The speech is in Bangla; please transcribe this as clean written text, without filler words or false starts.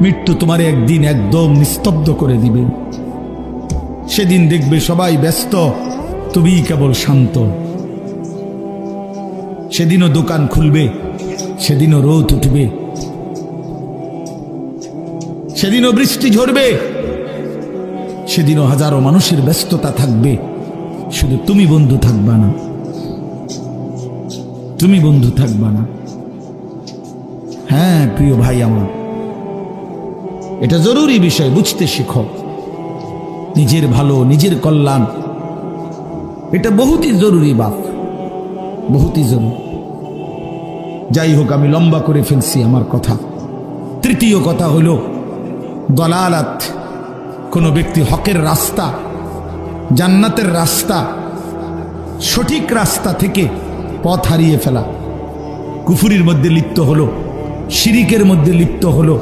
মৃত্যু তোমারে একদিন একদম নিস্তব্ধ করে দিবে। সেদিন দেখবে সবাই ব্যস্ত, তুমি কেবল শান্ত। সেদিনও দোকান খুলবে, সেদিনও রোদ উঠবে, সেদিনও বৃষ্টি ঝরবে, সেদিনও হাজারো মানুষের ব্যস্ততা থাকবে, শুধু তুমি বন্ধু থাকবা না, তুমি বন্ধু থাকবা না। হ্যাঁ প্রিয় ভাই আমার, এটা জরুরি বিষয়, বুঝতে শিখো। নিজের ভালো, নিজের কল্যাণ, এটা বহুতই জরুরি বাপ, বহুতই জরুরি। যাই হোক, আমি লম্বা করে ফেলছি আমার কথা। তৃতীয় কথা হলো দলালাত, কোন ব্যক্তি হকের রাস্তা, জান্নাতের রাস্তা, সঠিক রাস্তা থেকে পথ হারিয়ে ফেলা, কুফরির মধ্যে লিপ্ত হলো, শিরিকের মধ্যে লিপ্ত হলো,